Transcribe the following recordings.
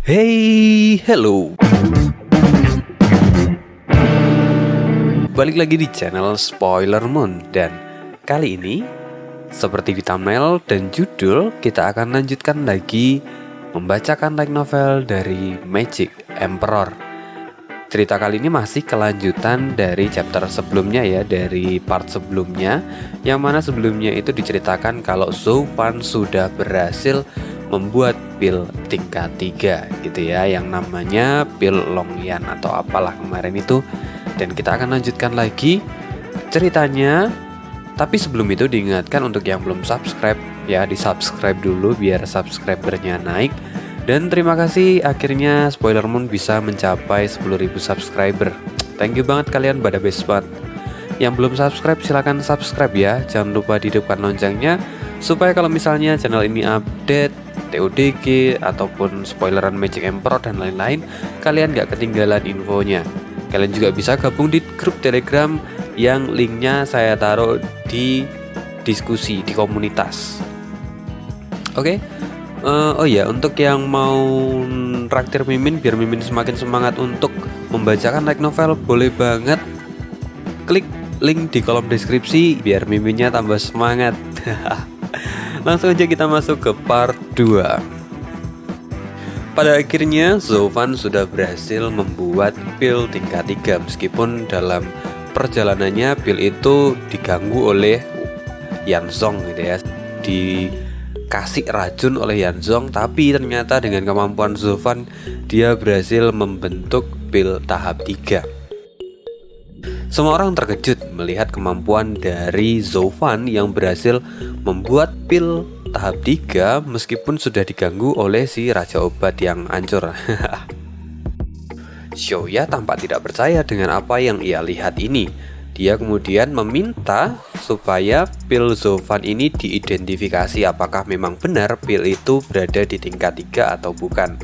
Hey, hello. Balik lagi di channel Spoiler Moon. Dan kali ini, seperti di thumbnail dan judul, kita akan lanjutkan lagi membacakan light novel dari Magic Emperor. Cerita kali ini masih kelanjutan dari chapter sebelumnya ya, dari part sebelumnya, yang mana sebelumnya itu diceritakan kalau Zhou Fan sudah berhasil membuat pil tingkat 3 gitu ya, yang namanya pil Longyan atau apalah kemarin itu. Dan kita akan lanjutkan lagi ceritanya. Tapi sebelum itu diingatkan untuk yang belum subscribe ya, di subscribe dulu biar subscribernya naik. Dan terima kasih, akhirnya Spoiler Moon bisa mencapai 10.000 subscriber. Thank you banget kalian, pada best banget. Yang belum subscribe silahkan subscribe ya. Jangan lupa dihidupkan loncengnya supaya kalau misalnya channel ini update TODG ataupun spoileran Magic Emperor dan lain-lain, kalian gak ketinggalan infonya. Kalian juga bisa gabung di grup Telegram yang linknya saya taruh di diskusi di komunitas. Oke. Oh ya, untuk yang mau traktir Mimin biar Mimin semakin semangat untuk membacakan light novel, boleh banget klik link di kolom deskripsi biar Miminnya tambah semangat. Langsung aja kita masuk ke part 2. Pada akhirnya Zhou Fan sudah berhasil membuat pil tingkat 3. Meskipun dalam perjalanannya pil itu diganggu oleh Yanzong gitu ya, dikasih racun oleh Yanzong. Tapi ternyata dengan kemampuan Zhou Fan, dia berhasil membentuk pil tahap 3. Semua orang terkejut melihat kemampuan dari Zhou Fan yang berhasil membuat pil tahap 3 meskipun sudah diganggu oleh si Raja Obat yang hancur. Xiaoya tampak tidak percaya dengan apa yang ia lihat ini. Dia kemudian meminta supaya pil Zhou Fan ini diidentifikasi apakah memang benar pil itu berada di tingkat 3 atau bukan.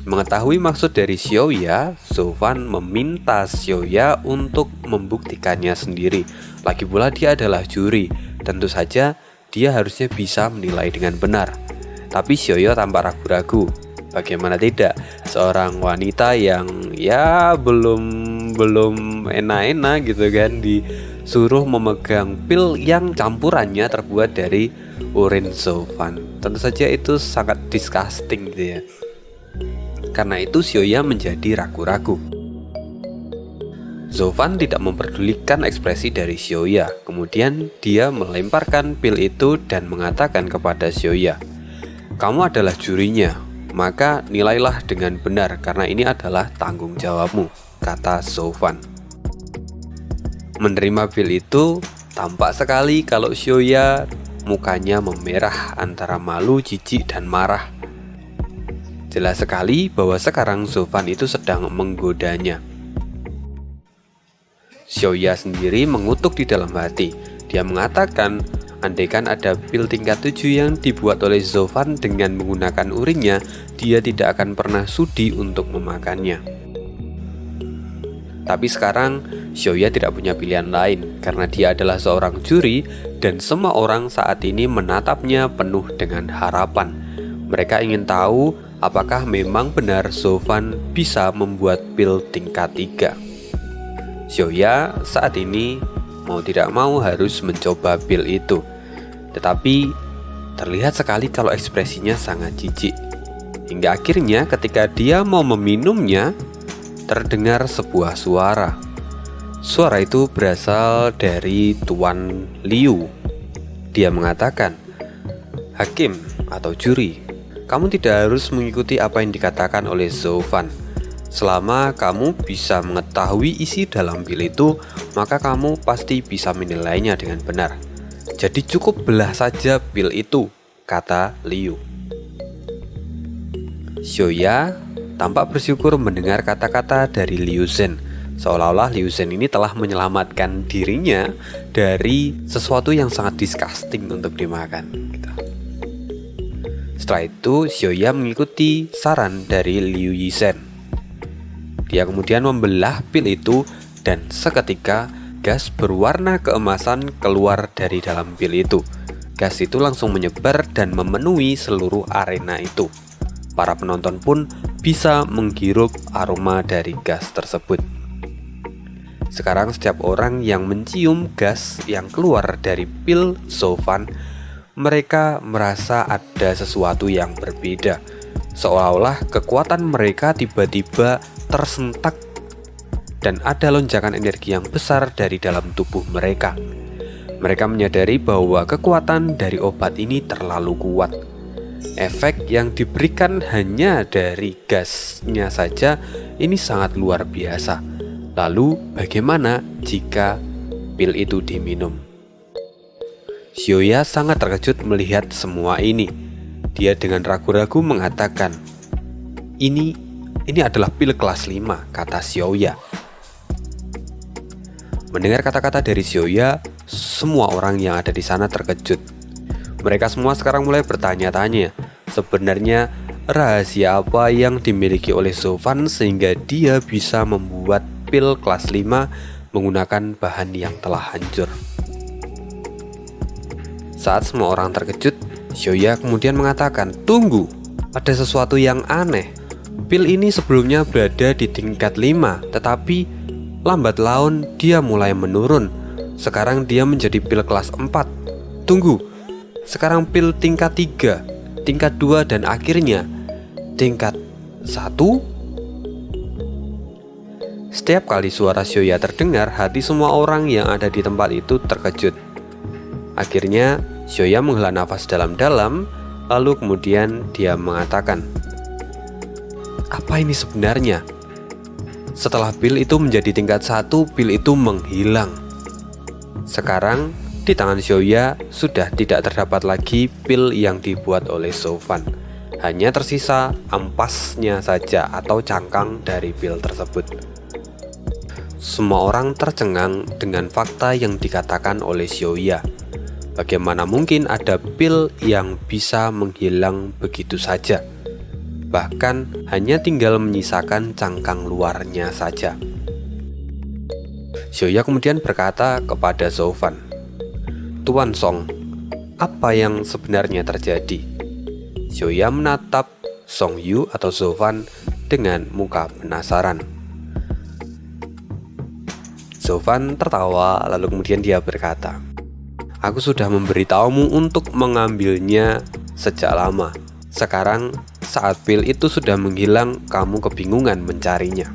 Mengetahui maksud dari Xiaoya, Zhou Fan meminta Xiaoya untuk membuktikannya sendiri. Lagi pula dia adalah juri, tentu saja dia harusnya bisa menilai dengan benar. Tapi Xiaoya tampak ragu-ragu. Bagaimana tidak, seorang wanita yang ya belum enak-enak gitu kan, disuruh memegang pil yang campurannya terbuat dari urin Zhou Fan. Tentu saja itu sangat disgusting gitu ya. Karena itu Xiaoya menjadi ragu-ragu. Zhou Fan tidak memperdulikan ekspresi dari Xiaoya. Kemudian dia melemparkan pil itu dan mengatakan kepada Xiaoya, "Kamu adalah jurinya, maka nilailah dengan benar karena ini adalah tanggung jawabmu," kata Zhou Fan. Menerima pil itu, tampak sekali kalau Xiaoya mukanya memerah antara malu, jijik, dan marah. Jelas sekali bahwa sekarang Zhou Fan itu sedang menggodanya. Xiaoya sendiri mengutuk di dalam hati. Dia mengatakan, andaikan ada pil tingkat 7 yang dibuat oleh Zhou Fan dengan menggunakan urinnya, dia tidak akan pernah sudi untuk memakannya. Tapi sekarang Xiaoya tidak punya pilihan lain karena dia adalah seorang juri dan semua orang saat ini menatapnya penuh dengan harapan. Mereka ingin tahu apakah memang benar Zhou Fan bisa membuat pil tingkat 3. Xiaoya saat ini mau tidak mau harus mencoba pil itu. Tetapi terlihat sekali kalau ekspresinya sangat jijik. Hingga akhirnya ketika dia mau meminumnya, terdengar sebuah suara. Suara itu berasal dari Tuan Liu. Dia mengatakan, "Hakim atau juri, kamu tidak harus mengikuti apa yang dikatakan oleh Zhou Fan. Selama kamu bisa mengetahui isi dalam pil itu, maka kamu pasti bisa menilainya dengan benar. Jadi cukup belah saja pil itu," kata Liu. Xiaoya tampak bersyukur mendengar kata-kata dari Liu Zhen. Seolah-olah Liu Zhen ini telah menyelamatkan dirinya dari sesuatu yang sangat disgusting untuk dimakan gitu. Setelah itu Xiaoya mengikuti saran dari Liu Yizhen. Dia kemudian membelah pil itu dan seketika gas berwarna keemasan keluar dari dalam pil itu. Gas itu langsung menyebar dan memenuhi seluruh arena itu. Para penonton pun bisa menghirup aroma dari gas tersebut. Sekarang setiap orang yang mencium gas yang keluar dari pil Zovan, mereka merasa ada sesuatu yang berbeda. Seolah-olah kekuatan mereka tiba-tiba tersentak dan ada lonjakan energi yang besar dari dalam tubuh mereka. Mereka menyadari bahwa kekuatan dari obat ini terlalu kuat. Efek yang diberikan hanya dari gasnya saja ini sangat luar biasa. Lalu bagaimana jika pil itu diminum? Xiaoya sangat terkejut melihat semua ini. Dia dengan ragu-ragu mengatakan, Ini adalah pil kelas 5, kata Xiaoya. Mendengar kata-kata dari Xiaoya, semua orang yang ada di sana terkejut. Mereka semua sekarang mulai bertanya-tanya, sebenarnya rahasia apa yang dimiliki oleh Zovan sehingga dia bisa membuat pil kelas 5 menggunakan bahan yang telah hancur. Saat semua orang terkejut, Xiaoya kemudian mengatakan, "Tunggu, ada sesuatu yang aneh. Pil ini sebelumnya berada di tingkat 5, tetapi lambat laun dia mulai menurun. Sekarang dia menjadi pil kelas 4. Tunggu, sekarang pil tingkat 3, tingkat 2, dan akhirnya tingkat 1. Setiap kali suara Xiaoya terdengar, hati semua orang yang ada di tempat itu terkejut. Akhirnya, Xiaoya menghela nafas dalam-dalam, lalu kemudian dia mengatakan, "Apa ini sebenarnya?" Setelah pil itu menjadi tingkat 1, pil itu menghilang. Sekarang, di tangan Xiaoya sudah tidak terdapat lagi pil yang dibuat oleh Zovan. Hanya tersisa ampasnya saja atau cangkang dari pil tersebut. Semua orang tercengang dengan fakta yang dikatakan oleh Xiaoya. Bagaimana mungkin ada pil yang bisa menghilang begitu saja? Bahkan hanya tinggal menyisakan cangkang luarnya saja. Xiaoya kemudian berkata kepada Zovan, "Tuan Song, apa yang sebenarnya terjadi?" Xiaoya menatap Song Yu atau Zovan dengan muka penasaran. Zovan tertawa, lalu kemudian dia berkata, "Aku sudah memberitahumu untuk mengambilnya sejak lama. Sekarang saat pil itu sudah menghilang, kamu kebingungan mencarinya."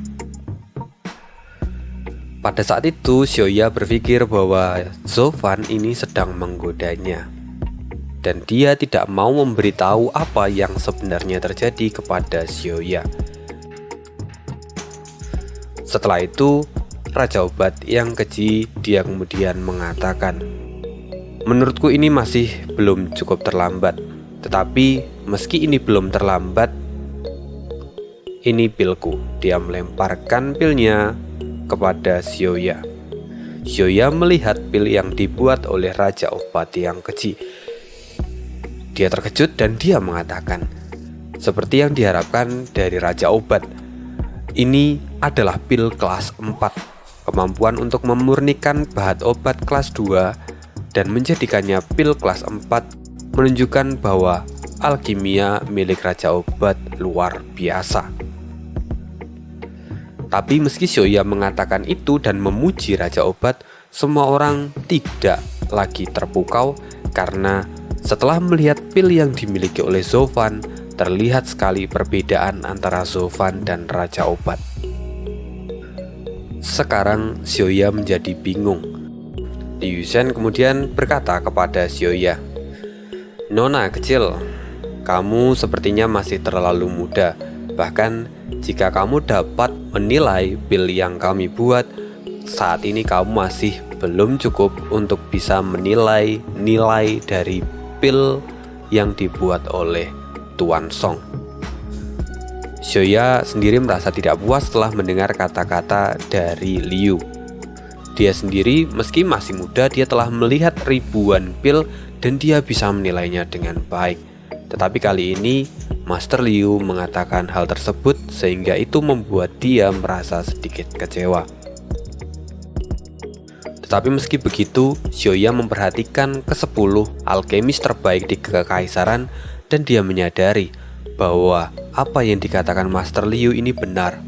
Pada saat itu, Xiaoya berpikir bahwa Zovan ini sedang menggodanya, dan dia tidak mau memberitahu apa yang sebenarnya terjadi kepada Xiaoya. Setelah itu, Raja Obat yang keji dia kemudian mengatakan, "Menurutku ini masih belum cukup terlambat. Tetapi meski ini belum terlambat, ini pilku." Dia melemparkan pilnya kepada Xiaoya. Xiaoya melihat pil yang dibuat oleh Raja Obat yang keji. Dia terkejut dan dia mengatakan, seperti yang diharapkan dari Raja Obat, ini adalah pil kelas 4. Kemampuan untuk memurnikan bahan obat kelas 2 dan menjadikannya pil kelas 4 menunjukkan bahwa alkimia milik Raja Obat luar biasa. Tapi meski Xiaoya mengatakan itu dan memuji Raja Obat, semua orang tidak lagi terpukau karena setelah melihat pil yang dimiliki oleh Zovan, terlihat sekali perbedaan antara Zovan dan Raja Obat. Sekarang Xiaoya menjadi bingung. Liu Shen kemudian berkata kepada Xiaoya, "Nona kecil, kamu sepertinya masih terlalu muda. Bahkan jika kamu dapat menilai pil yang kami buat, saat ini kamu masih belum cukup untuk bisa menilai nilai dari pil yang dibuat oleh Tuan Song." Xiaoya sendiri merasa tidak puas setelah mendengar kata-kata dari Liu. Dia sendiri meski masih muda, dia telah melihat ribuan pil dan dia bisa menilainya dengan baik. Tetapi kali ini Master Liu mengatakan hal tersebut sehingga itu membuat dia merasa sedikit kecewa. Tetapi meski begitu, Xiaoya memperhatikan ke-10 alkemis terbaik di Kekaisaran dan dia menyadari bahwa apa yang dikatakan Master Liu ini benar.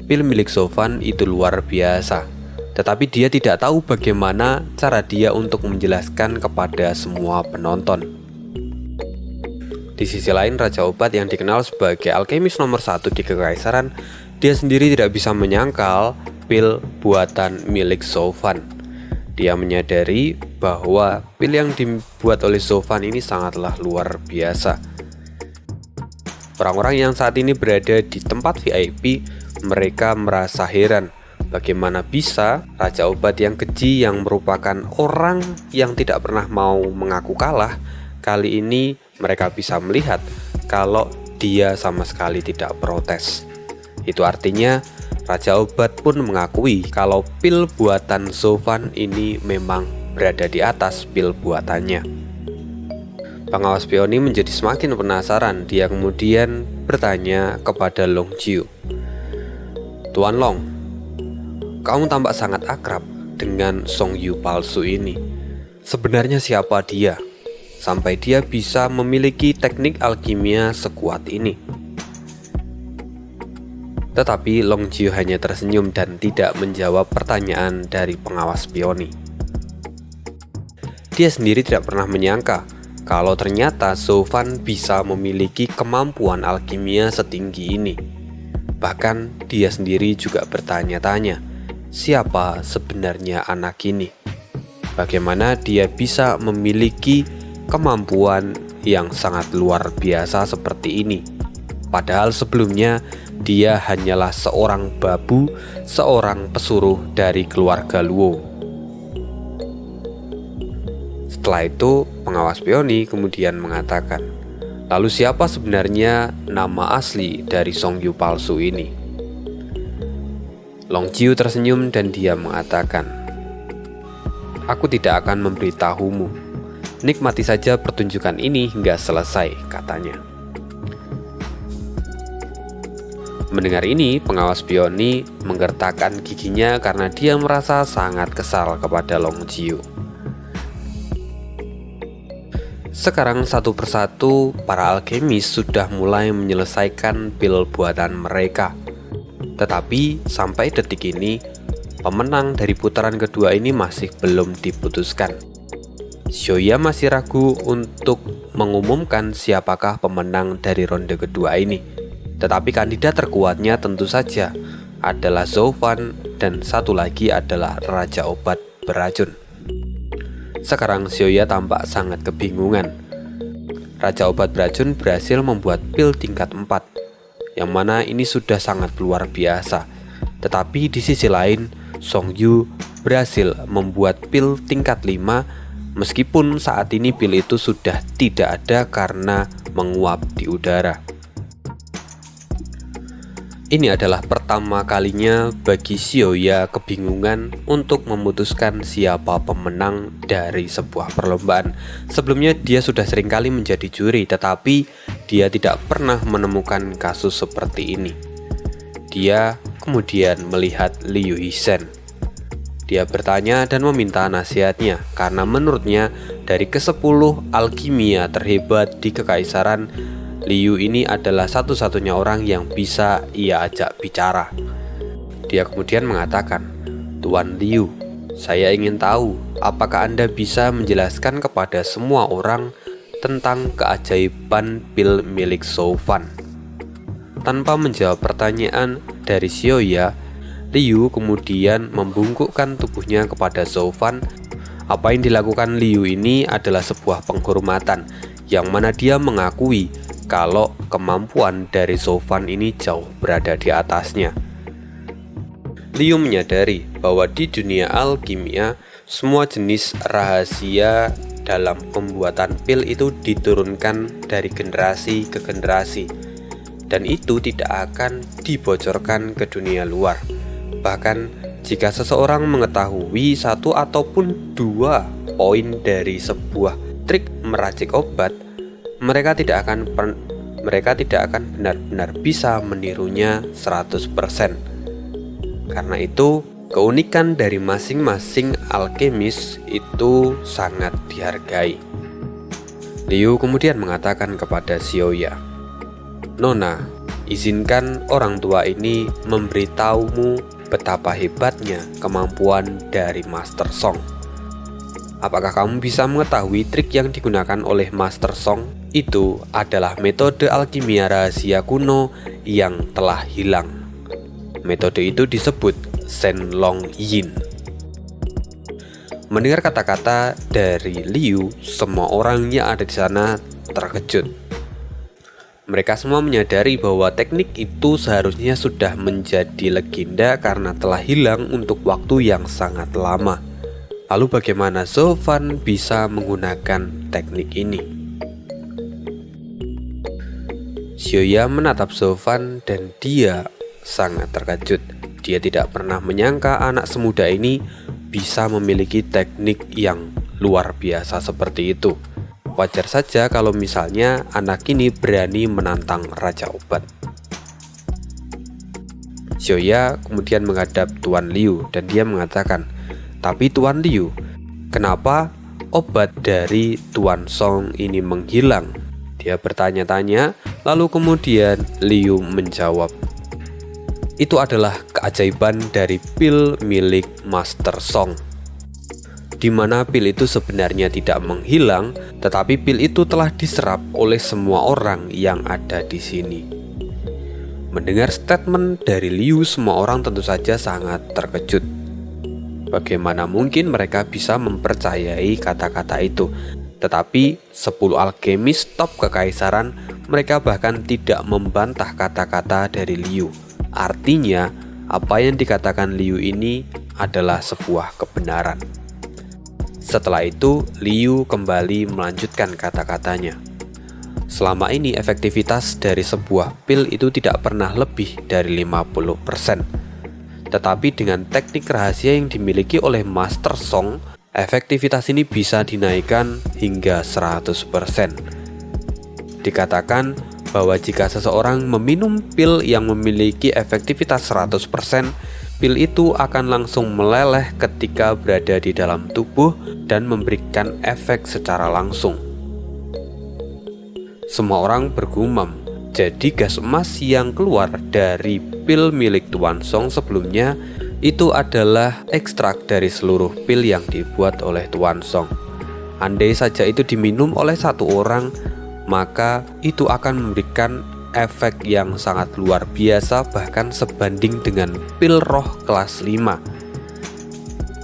Pil milik Sofan itu luar biasa, tetapi dia tidak tahu bagaimana cara dia untuk menjelaskan kepada semua penonton. Di sisi lain, Raja Obat yang dikenal sebagai alkemis nomor 1 di Kekaisaran, dia sendiri tidak bisa menyangkal pil buatan milik Sofan. Dia menyadari bahwa pil yang dibuat oleh Sofan ini sangatlah luar biasa. Orang-orang yang saat ini berada di tempat VIP, mereka merasa heran bagaimana bisa Raja Obat yang keji, yang merupakan orang yang tidak pernah mau mengaku kalah, kali ini mereka bisa melihat kalau dia sama sekali tidak protes. Itu artinya Raja Obat pun mengakui kalau pil buatan Sofan ini memang berada di atas pil buatannya. Pengawas Peony menjadi semakin penasaran. Dia kemudian bertanya kepada Long Jiu, "Tuan Long, kamu tampak sangat akrab dengan Song Yu palsu ini. Sebenarnya siapa dia, sampai dia bisa memiliki teknik alkimia sekuat ini?" Tetapi Long Jiu hanya tersenyum dan tidak menjawab pertanyaan dari pengawas Peony. Dia sendiri tidak pernah menyangka kalau ternyata Sofan bisa memiliki kemampuan alkimia setinggi ini. Bahkan dia sendiri juga bertanya-tanya, siapa sebenarnya anak ini? Bagaimana dia bisa memiliki kemampuan yang sangat luar biasa seperti ini? Padahal sebelumnya dia hanyalah seorang babu, seorang pesuruh dari keluarga Luo. Setelah itu, pengawas Peony kemudian mengatakan, "Lalu siapa sebenarnya nama asli dari Song Yu palsu ini?" Long Jiu tersenyum dan dia mengatakan, "Aku tidak akan memberitahumu. Nikmati saja pertunjukan ini hingga selesai," katanya. Mendengar ini, pengawas Peony menggertakkan giginya karena dia merasa sangat kesal kepada Long Jiu. Sekarang satu persatu para alkemis sudah mulai menyelesaikan pil buatan mereka. Tetapi sampai detik ini, pemenang dari putaran kedua ini masih belum diputuskan. Xiaoya masih ragu untuk mengumumkan siapakah pemenang dari ronde kedua ini. Tetapi kandidat terkuatnya tentu saja adalah Sofan dan satu lagi adalah Raja Obat Beracun. Sekarang Xiaoya tampak sangat kebingungan. Raja Obat Beracun berhasil membuat pil tingkat 4, yang mana ini sudah sangat luar biasa. Tetapi di sisi lain, Song Yu berhasil membuat pil tingkat 5, meskipun saat ini pil itu sudah tidak ada karena menguap di udara. Ini adalah pertama kalinya bagi Xiaoya kebingungan untuk memutuskan siapa pemenang dari sebuah perlombaan. Sebelumnya dia sudah seringkali menjadi juri, tetapi dia tidak pernah menemukan kasus seperti ini. Dia kemudian melihat Liu Yixen. Dia bertanya dan meminta nasihatnya karena menurutnya dari ke-10 alkimia terhebat di Kekaisaran, Liu ini adalah satu-satunya orang yang bisa ia ajak bicara. Dia kemudian mengatakan, "Tuan Liu, saya ingin tahu apakah Anda bisa menjelaskan kepada semua orang tentang keajaiban pil milik Sofan." Tanpa menjawab pertanyaan dari Xiaoya, Liu kemudian membungkukkan tubuhnya kepada Sofan. Apa yang dilakukan Liu ini adalah sebuah penghormatan, yang mana dia mengakui kalau kemampuan dari Sofan ini jauh berada di atasnya. Liu menyadari bahwa di dunia alkimia, semua jenis rahasia dalam pembuatan pil itu diturunkan dari generasi ke generasi, dan itu tidak akan dibocorkan ke dunia luar. Bahkan jika seseorang mengetahui 1 ataupun 2 poin dari sebuah trik meracik obat, mereka tidak akan benar-benar bisa menirunya 100%. Karena itu, keunikan dari masing-masing alkemis itu sangat dihargai. Liu kemudian mengatakan kepada Xiaoya, Nona, izinkan orang tua ini memberitahumu betapa hebatnya kemampuan dari Master Song. Apakah kamu bisa mengetahui trik yang digunakan oleh Master Song? Itu adalah metode alkimia rahasia kuno yang telah hilang. Metode itu disebut Shen Long Yin. Mendengar kata-kata dari Liu, semua orang yang ada di sana terkejut. Mereka semua menyadari bahwa teknik itu seharusnya sudah menjadi legenda karena telah hilang untuk waktu yang sangat lama. Lalu bagaimana Zhou Fan bisa menggunakan teknik ini? Xiaoya menatap Zhou Fan dan dia sangat terkejut. Dia tidak pernah menyangka anak semuda ini bisa memiliki teknik yang luar biasa seperti itu. Wajar saja kalau misalnya anak ini berani menantang Raja Obat. Xiaoya kemudian menghadap Tuan Liu dan dia mengatakan, "Tapi Tuan Liu, kenapa obat dari Tuan Song ini menghilang?" Dia bertanya-tanya, lalu kemudian Liu menjawab, "Itu adalah keajaiban dari pil milik Master Song, di mana pil itu sebenarnya tidak menghilang, tetapi pil itu telah diserap oleh semua orang yang ada di sini." Mendengar statement dari Liu, semua orang tentu saja sangat terkejut. Bagaimana mungkin mereka bisa mempercayai kata-kata itu? Tetapi 10 alkemis top kekaisaran, mereka bahkan tidak membantah kata-kata dari Liu. Artinya, apa yang dikatakan Liu ini adalah sebuah kebenaran. Setelah itu, Liu kembali melanjutkan kata-katanya. Selama ini efektivitas dari sebuah pil itu tidak pernah lebih dari 50%. Tetapi dengan teknik rahasia yang dimiliki oleh Master Song, efektivitas ini bisa dinaikkan hingga 100%. Dikatakan bahwa jika seseorang meminum pil yang memiliki efektivitas 100%, pil itu akan langsung meleleh ketika berada di dalam tubuh dan memberikan efek secara langsung. Semua orang bergumam, jadi gas emas yang keluar dari pil milik Tuan Song sebelumnya itu adalah ekstrak dari seluruh pil yang dibuat oleh Tuan Song. Andai saja itu diminum oleh satu orang, maka itu akan memberikan efek yang sangat luar biasa, bahkan sebanding dengan pil roh kelas 5.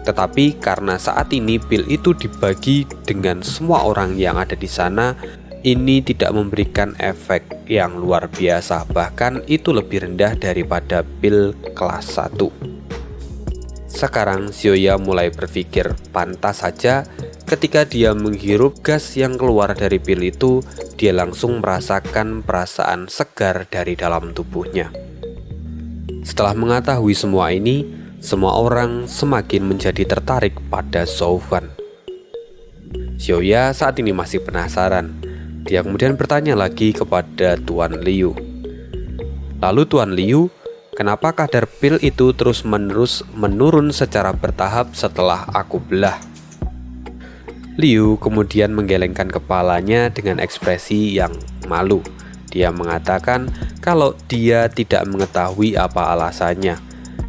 Tetapi karena saat ini pil itu dibagi dengan semua orang yang ada di sana, ini tidak memberikan efek yang luar biasa, bahkan itu lebih rendah daripada pil kelas 1. Sekarang Xiaoya mulai berpikir, pantas saja ketika dia menghirup gas yang keluar dari pil itu, dia langsung merasakan perasaan segar dari dalam tubuhnya. Setelah mengetahui semua ini, semua orang semakin menjadi tertarik pada Zhou Fan. Xiaoya saat ini masih penasaran. Dia kemudian bertanya lagi kepada Tuan Liu. "Lalu Tuan Liu, kenapa kadar pil itu terus-menerus menurun secara bertahap setelah aku belah?" Liu kemudian menggelengkan kepalanya dengan ekspresi yang malu. Dia mengatakan kalau dia tidak mengetahui apa alasannya.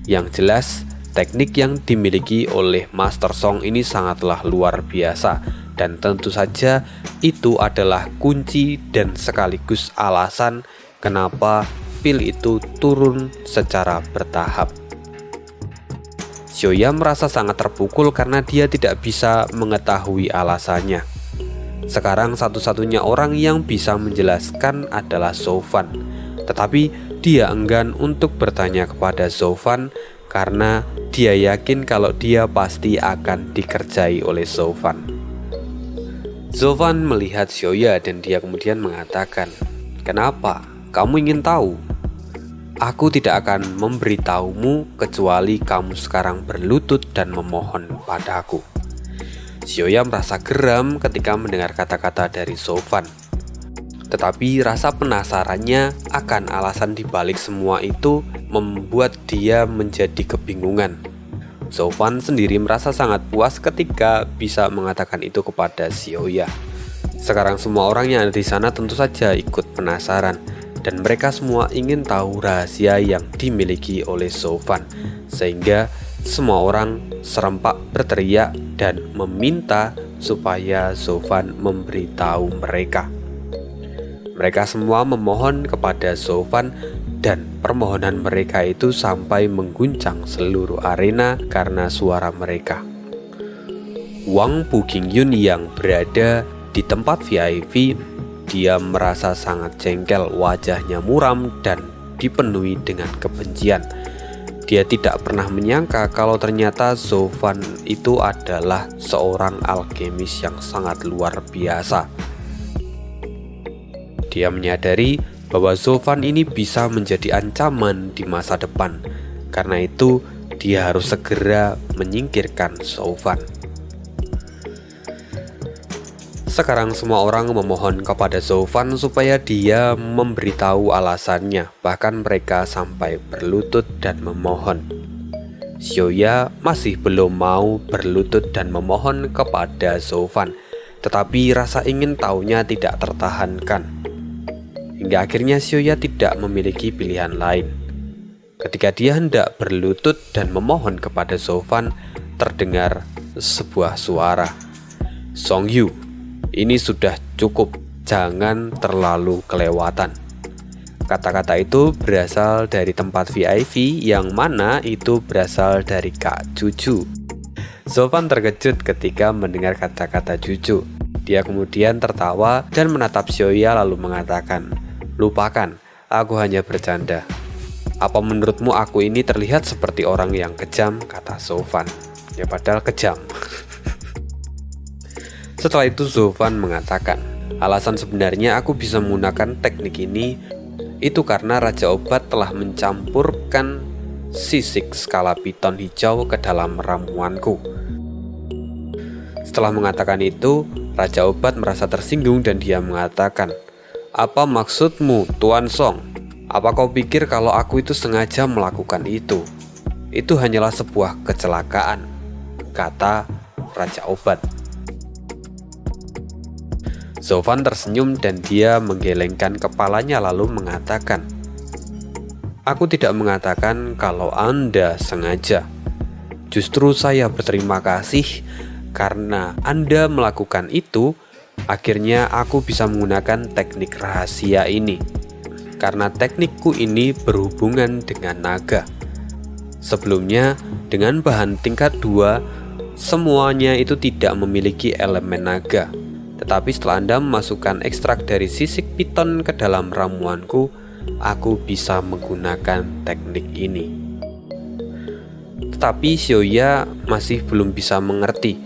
Yang jelas, teknik yang dimiliki oleh Master Song ini sangatlah luar biasa, dan tentu saja itu adalah kunci dan sekaligus alasan kenapa pil itu turun secara bertahap. Xiaoya merasa sangat terpukul karena dia tidak bisa mengetahui alasannya. Sekarang satu-satunya orang yang bisa menjelaskan adalah Zhou Fan. Tetapi dia enggan untuk bertanya kepada Zhou Fan karena dia yakin kalau dia pasti akan dikerjai oleh Zhou Fan. Zhou Fan melihat Xiaoya dan dia kemudian mengatakan, "Kenapa? Kamu ingin tahu? Aku tidak akan memberitahumu kecuali kamu sekarang berlutut dan memohon padaku." Xiaoya merasa geram ketika mendengar kata-kata dari Zhou Fan. Tetapi rasa penasarannya akan alasan dibalik semua itu membuat dia menjadi kebingungan. Zhou Fan sendiri merasa sangat puas ketika bisa mengatakan itu kepada Xiaoya. Sekarang semua orang yang ada di sana tentu saja ikut penasaran. dan mereka semua ingin tahu rahasia yang dimiliki oleh Zovan, sehingga semua orang serempak berteriak dan meminta supaya Zovan memberitahu mereka. Mereka semua memohon kepada Zovan dan permohonan mereka itu sampai mengguncang seluruh arena karena suara mereka. Wang Buqingyun yang berada di tempat VIP, dia merasa sangat jengkel, wajahnya muram dan dipenuhi dengan kebencian. Dia tidak pernah menyangka kalau ternyata Zovan itu adalah seorang alkemis yang sangat luar biasa. Dia menyadari bahwa Zovan ini bisa menjadi ancaman di masa depan. Karena itu, dia harus segera menyingkirkan Zovan. Sekarang semua orang memohon kepada Zovan supaya dia memberitahu alasannya. Bahkan mereka sampai berlutut dan memohon. Xiaoya masih belum mau berlutut dan memohon kepada Zovan, tetapi rasa ingin tahunya tidak tertahankan. Hingga akhirnya Xiaoya tidak memiliki pilihan lain. Ketika dia hendak berlutut dan memohon kepada Zovan, terdengar sebuah suara. "Songyu, ini sudah cukup, jangan terlalu kelewatan." Kata-kata itu berasal dari tempat VIP, yang mana itu berasal dari Kak Juju. Zovan terkejut ketika mendengar kata-kata Juju. Dia kemudian tertawa dan menatap Xiaoya lalu mengatakan, "Lupakan, aku hanya bercanda." "Apa menurutmu aku ini terlihat seperti orang yang kejam?" kata Zovan. Ya padahal kejam. Setelah itu Zovan mengatakan, "Alasan sebenarnya aku bisa menggunakan teknik ini itu karena Raja Obat telah mencampurkan sisik skala piton hijau ke dalam ramuanku." Setelah mengatakan itu, Raja Obat merasa tersinggung dan dia mengatakan, "Apa maksudmu, Tuan Song? Apa kau pikir kalau aku itu sengaja melakukan itu? Itu hanyalah sebuah kecelakaan," kata Raja Obat. Zovan tersenyum dan dia menggelengkan kepalanya lalu mengatakan, "Aku tidak mengatakan kalau Anda sengaja. Justru saya berterima kasih karena Anda melakukan itu. Akhirnya aku bisa menggunakan teknik rahasia ini. Karena teknikku ini berhubungan dengan naga. Sebelumnya, dengan bahan tingkat 2, semuanya itu tidak memiliki elemen naga. Tetapi setelah Anda memasukkan ekstrak dari sisik piton ke dalam ramuanku, aku bisa menggunakan teknik ini." Tetapi Xiaoya masih belum bisa mengerti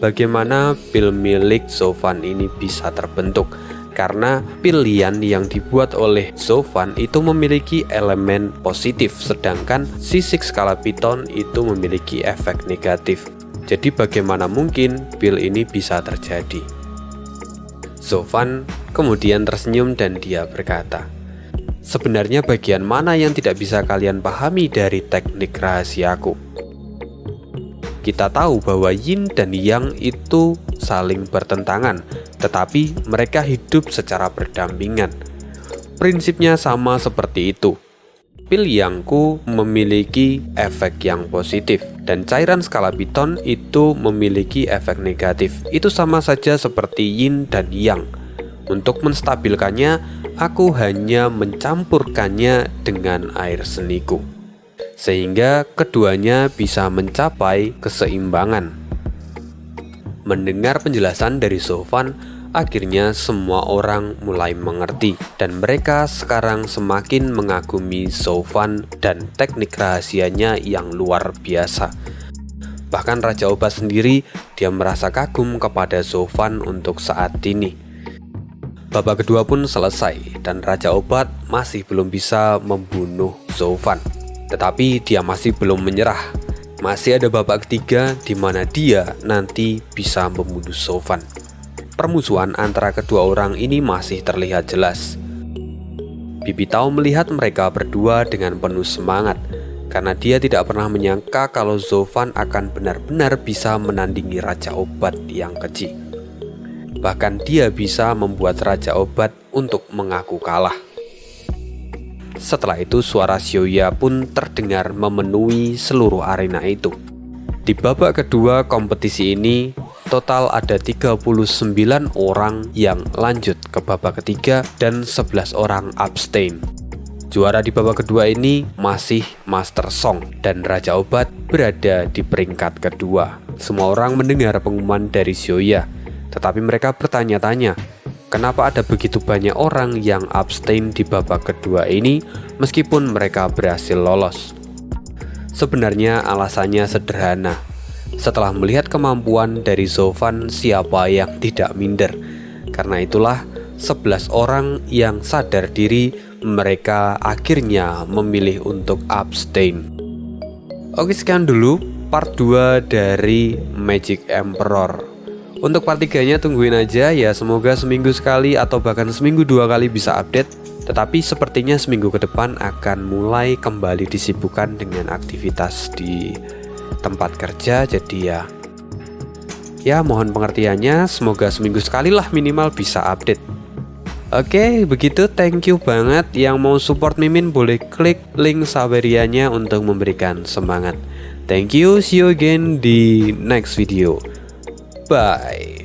bagaimana pil milik Zovan ini bisa terbentuk, karena pilihan yang dibuat oleh Zovan itu memiliki elemen positif, sedangkan sisik skala piton itu memiliki efek negatif. Jadi bagaimana mungkin pil ini bisa terjadi? Zovan kemudian tersenyum dan dia berkata, "Sebenarnya bagian mana yang tidak bisa kalian pahami dari teknik rahasiaku? Kita tahu bahwa yin dan yang itu saling bertentangan, tetapi mereka hidup secara berdampingan. Prinsipnya sama seperti itu. Pil yangku memiliki efek yang positif, dan cairan skala piton itu memiliki efek negatif. Itu sama saja seperti yin dan yang. Untuk menstabilkannya, aku hanya mencampurkannya dengan air seniku, sehingga keduanya bisa mencapai keseimbangan." Mendengar penjelasan dari Zovan, akhirnya semua orang mulai mengerti, dan mereka sekarang semakin mengagumi Zovan dan teknik rahasianya yang luar biasa. Bahkan Raja Obat sendiri, dia merasa kagum kepada Zovan untuk saat ini. Babak kedua pun selesai, dan Raja Obat masih belum bisa membunuh Zovan. Tetapi dia masih belum menyerah. Masih ada babak ketiga di mana dia nanti bisa membunuh Zovan. Permusuhan antara kedua orang ini masih terlihat jelas. Bibi Tao melihat mereka berdua dengan penuh semangat, karena dia tidak pernah menyangka kalau Zovan akan benar-benar bisa menandingi Raja Obat yang keji. Bahkan dia bisa membuat Raja Obat untuk mengaku kalah. Setelah itu suara Xiaoya pun terdengar memenuhi seluruh arena itu. Di babak kedua kompetisi ini, total ada 39 orang yang lanjut ke babak ketiga dan 11 orang abstain. Juara di babak kedua ini masih Master Song dan Raja Obat berada di peringkat kedua. Semua orang mendengar pengumuman dari Xiaoya, tetapi mereka bertanya-tanya, kenapa ada begitu banyak orang yang abstain di babak kedua ini meskipun mereka berhasil lolos? Sebenarnya alasannya sederhana. Setelah melihat kemampuan dari Zovan, siapa yang tidak minder? Karena itulah 11 orang yang sadar diri mereka akhirnya memilih untuk abstain. Oke, sekian dulu part 2 dari Magic Emperor. Untuk part 3-nya tungguin aja ya, semoga seminggu sekali atau bahkan seminggu 2 kali bisa update. Tetapi sepertinya seminggu ke depan akan mulai kembali disibukkan dengan aktivitas di tempat kerja. Jadi ya mohon pengertiannya, semoga seminggu sekali lah minimal bisa update. Oke, begitu, thank you banget. Yang mau support Mimin boleh klik link Saberianya untuk memberikan semangat. Thank you, see you again di next video. Bye.